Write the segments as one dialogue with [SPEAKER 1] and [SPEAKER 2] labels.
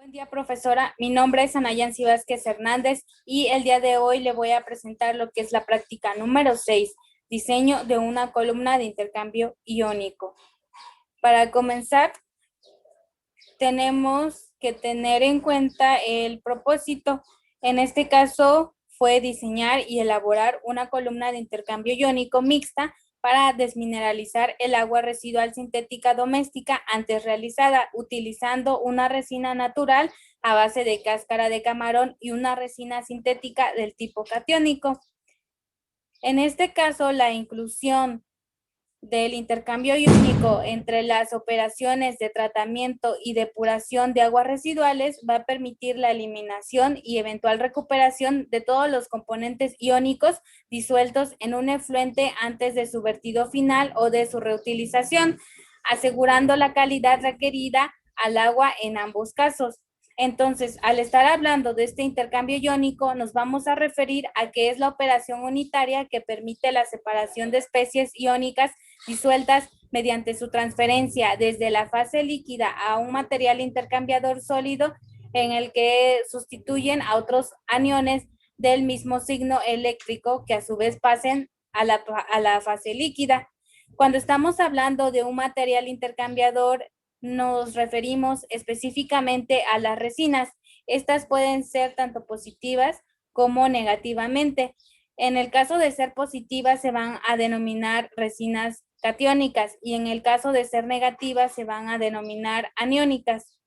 [SPEAKER 1] Buen día, profesora. Mi nombre es Anayansi Vázquez Hernández y el día de hoy le voy a presentar lo que es la práctica número 6, diseño de una columna de intercambio iónico. Para comenzar, tenemos que tener en cuenta el propósito. En este caso, fue diseñar y elaborar una columna de intercambio iónico mixta para desmineralizar el agua residual sintética doméstica antes realizada, utilizando una resina natural a base de cáscara de camarón y una resina sintética del tipo catiónico. En este caso, la inclusión del intercambio iónico entre las operaciones de tratamiento y depuración de aguas residuales va a permitir la eliminación y eventual recuperación de todos los componentes iónicos disueltos en un efluente antes de su vertido final o de su reutilización, asegurando la calidad requerida al agua en ambos casos. Entonces, al estar hablando de este intercambio iónico, nos vamos a referir a que es la operación unitaria que permite la separación de especies iónicas disueltas mediante su transferencia desde la fase líquida a un material intercambiador sólido en el que sustituyen a otros aniones del mismo signo eléctrico que a su vez pasen a la fase líquida. Cuando estamos hablando de un material intercambiador, nos referimos específicamente a las resinas. Estas pueden ser tanto positivas como negativamente. En el caso de ser positivas se van a denominar resinas catiónicas y en el caso de ser negativas se van a denominar aniónicas.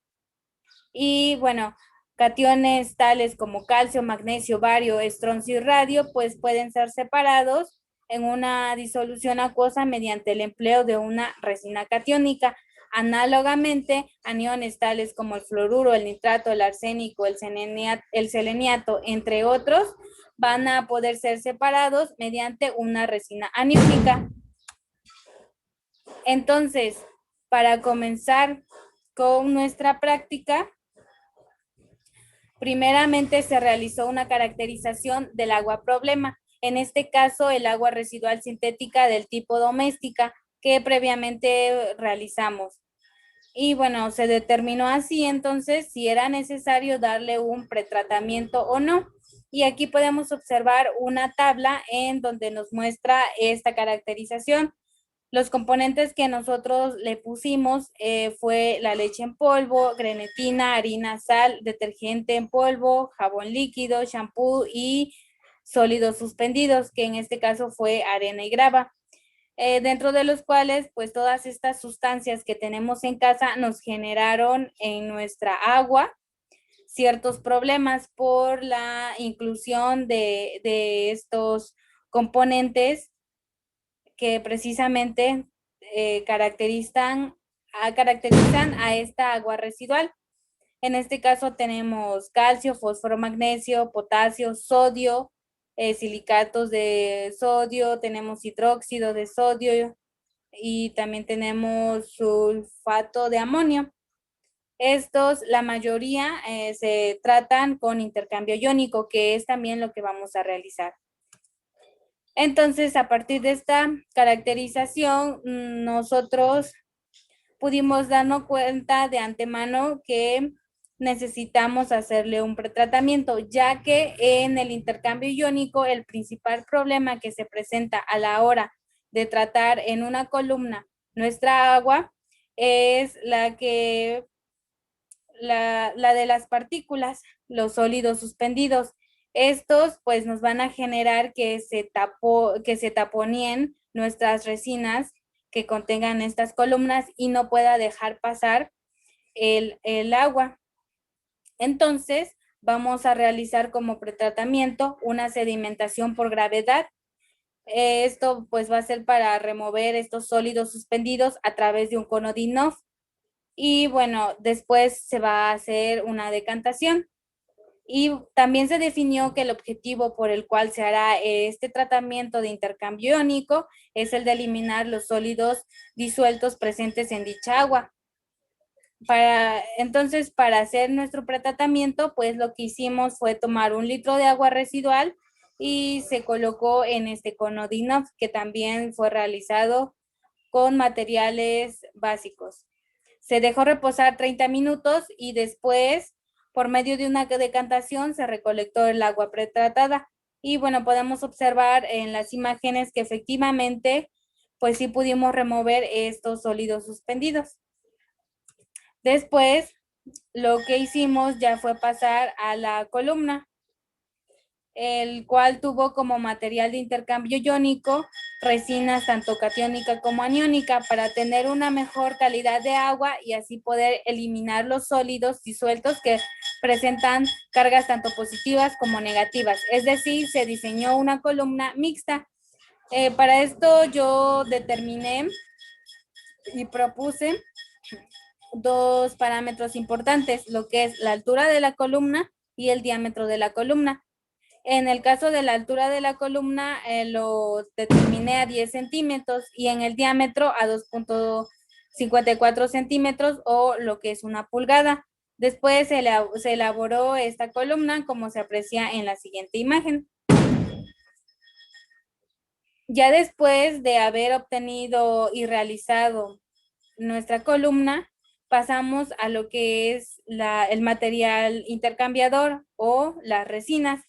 [SPEAKER 1] Y bueno, cationes tales como calcio, magnesio, bario, estroncio y radio pues pueden ser separados en una disolución acuosa mediante el empleo de una resina catiónica. Análogamente, aniones tales como el fluoruro, el nitrato, el arsénico, el seleniato, entre otros, van a poder ser separados mediante una resina aniónica. Entonces, para comenzar con nuestra práctica, primeramente se realizó una caracterización del agua problema. En este caso, el agua residual sintética del tipo doméstica que previamente realizamos. Y bueno, se determinó así entonces si era necesario darle un pretratamiento o no. Y aquí podemos observar una tabla en donde nos muestra esta caracterización. Los componentes que nosotros le pusimos fue la leche en polvo, grenetina, harina, sal, detergente en polvo, jabón líquido, shampoo y sólidos suspendidos, que en este caso fue arena y grava. Dentro de los cuales, pues todas estas sustancias que tenemos en casa nos generaron en nuestra agua ciertos problemas por la inclusión de estos componentes que precisamente caracterizan a esta agua residual. En este caso tenemos calcio, fósforo, magnesio, potasio, sodio, silicatos de sodio, tenemos hidróxido de sodio y también tenemos sulfato de amonio. Estos, la mayoría, se tratan con intercambio iónico, que es también lo que vamos a realizar. Entonces, a partir de esta caracterización, nosotros pudimos darnos cuenta de antemano que necesitamos hacerle un pretratamiento, ya que en el intercambio iónico el principal problema que se presenta a la hora de tratar en una columna nuestra agua es la de las partículas, los sólidos suspendidos. Estos pues nos van a generar que se taponeen nuestras resinas que contengan estas columnas y no pueda dejar pasar el agua. Entonces, vamos a realizar como pretratamiento una sedimentación por gravedad. Esto pues va a ser para remover estos sólidos suspendidos a través de un cono de inox. Y bueno, después se va a hacer una decantación. Y también se definió que el objetivo por el cual se hará este tratamiento de intercambio iónico es el de eliminar los sólidos disueltos presentes en dicha agua. Entonces, para hacer nuestro pretratamiento, pues lo que hicimos fue tomar 1 litro de agua residual y se colocó en este cono de inox, que también fue realizado con materiales básicos. Se dejó reposar 30 minutos y después Por medio de una decantación se recolectó el agua pretratada. Y bueno, podemos observar en las imágenes que efectivamente, pues sí pudimos remover estos sólidos suspendidos. Después, lo que hicimos ya fue pasar a la columna, el cual tuvo como material de intercambio iónico resinas tanto catiónica como aniónica para tener una mejor calidad de agua y así poder eliminar los sólidos disueltos que presentan cargas tanto positivas como negativas. Es decir, se diseñó una columna mixta. Para esto yo determiné y propuse dos parámetros importantes, lo que es la altura de la columna y el diámetro de la columna. En el caso de la altura de la columna, lo determiné a 10 centímetros y en el diámetro a 2.54 centímetros o lo que es una pulgada. Después se elaboró esta columna como se aprecia en la siguiente imagen. Ya después de haber obtenido y realizado nuestra columna, pasamos a lo que es el material intercambiador o las resinas.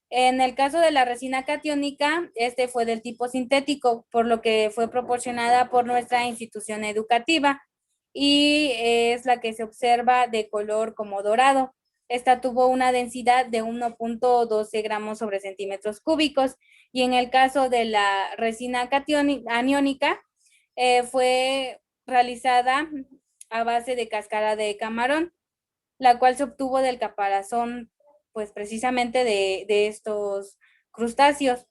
[SPEAKER 1] En el caso de la resina catiónica, este fue del tipo sintético, por lo que fue proporcionada por nuestra institución educativa y es la que se observa de color como dorado. Esta tuvo una densidad de 1.12 gramos sobre centímetros cúbicos y en el caso de la resina aniónica fue realizada a base de cáscara de camarón, la cual se obtuvo del caparazón, pues precisamente de estos crustáceos.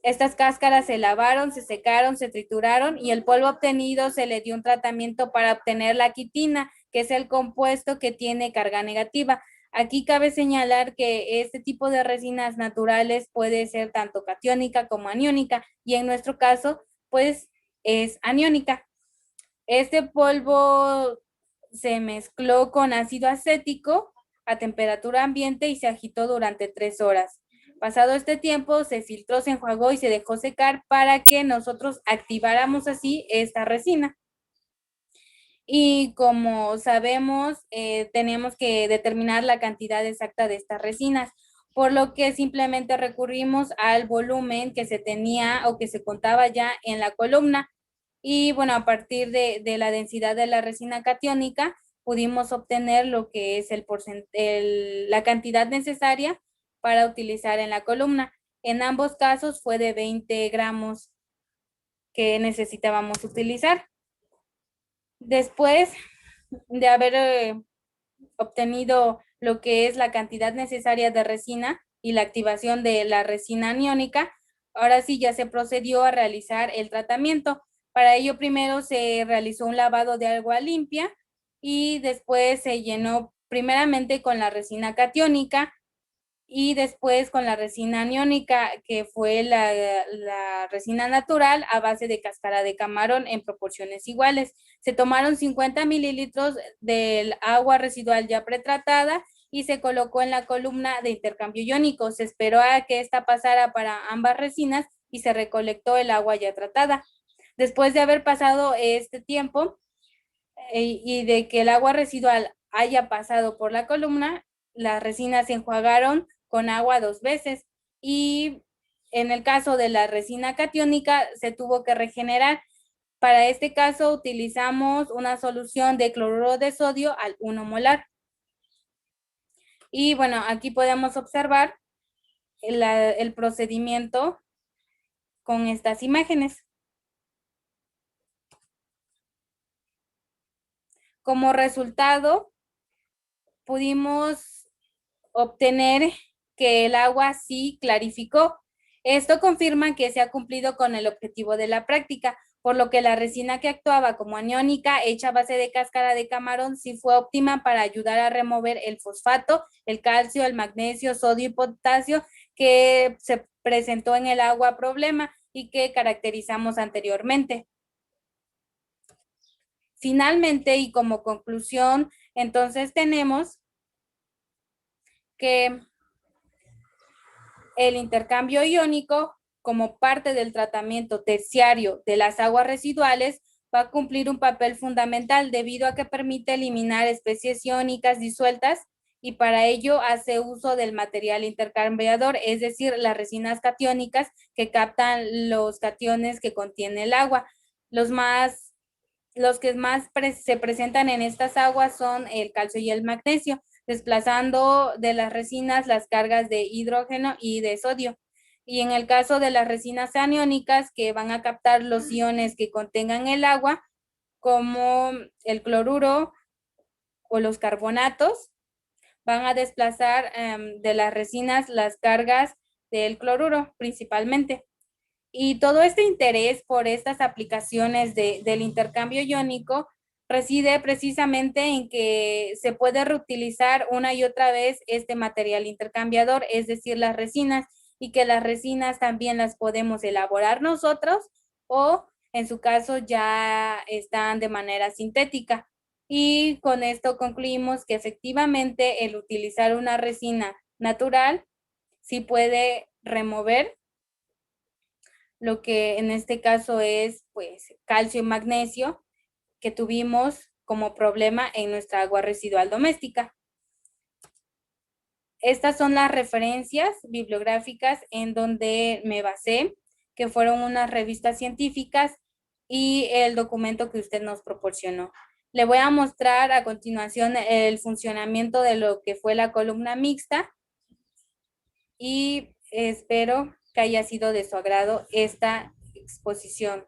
[SPEAKER 1] Estas cáscaras se lavaron, se secaron, se trituraron y el polvo obtenido se le dio un tratamiento para obtener la quitina, que es el compuesto que tiene carga negativa. Aquí cabe señalar que este tipo de resinas naturales puede ser tanto catiónica como aniónica y en nuestro caso, pues es aniónica. Este polvo se mezcló con ácido acético a temperatura ambiente y se agitó durante 3 horas. Pasado este tiempo, se filtró, se enjuagó y se dejó secar para que nosotros activáramos así esta resina. Y como sabemos, tenemos que determinar la cantidad exacta de estas resinas, por lo que simplemente recurrimos al volumen que se tenía o que se contaba ya en la columna. Y bueno, a partir de la densidad de la resina catiónica, pudimos obtener lo que es la cantidad necesaria para utilizar en la columna. En ambos casos fue de 20 gramos que necesitábamos utilizar. Después de haber obtenido lo que es la cantidad necesaria de resina y la activación de la resina aniónica, ahora sí ya se procedió a realizar el tratamiento. Para ello primero se realizó un lavado de agua limpia y después se llenó primeramente con la resina catiónica y después con la resina aniónica, que fue la resina natural a base de cáscara de camarón en proporciones iguales. Se tomaron 50 mililitros del agua residual ya pretratada y se colocó en la columna de intercambio iónico. Se esperó a que esta pasara para ambas resinas y se recolectó el agua ya tratada. Después de haber pasado este tiempo y de que el agua residual haya pasado por la columna, las resinas se enjuagaron con agua 2 veces y en el caso de la resina catiónica se tuvo que regenerar. Para este caso utilizamos una solución de cloruro de sodio al 1 molar. Y bueno, aquí podemos observar el procedimiento con estas imágenes. Como resultado, pudimos obtener que el agua sí clarificó. Esto confirma que se ha cumplido con el objetivo de la práctica, por lo que la resina que actuaba como aniónica hecha a base de cáscara de camarón sí fue óptima para ayudar a remover el fosfato, el calcio, el magnesio, sodio y potasio que se presentó en el agua problema y que caracterizamos anteriormente. Finalmente, y como conclusión, entonces tenemos que el intercambio iónico, como parte del tratamiento terciario de las aguas residuales, va a cumplir un papel fundamental debido a que permite eliminar especies iónicas disueltas y para ello hace uso del material intercambiador, es decir, las resinas catiónicas que captan los cationes que contiene el agua. Los que más se presentan en estas aguas son el calcio y el magnesio, desplazando de las resinas las cargas de hidrógeno y de sodio. Y en el caso de las resinas aniónicas, que van a captar los iones que contengan el agua, como el cloruro o los carbonatos, van a desplazar de las resinas las cargas del cloruro principalmente. Y todo este interés por estas aplicaciones del intercambio iónico reside precisamente en que se puede reutilizar una y otra vez este material intercambiador, es decir, las resinas, y que las resinas también las podemos elaborar nosotros o en su caso ya están de manera sintética. Y con esto concluimos que efectivamente el utilizar una resina natural sí puede remover lo que en este caso es pues calcio y magnesio que tuvimos como problema en nuestra agua residual doméstica. Estas son las referencias bibliográficas en donde me basé, que fueron unas revistas científicas y el documento que usted nos proporcionó. Le voy a mostrar a continuación el funcionamiento de lo que fue la columna mixta y espero que haya sido de su agrado esta exposición.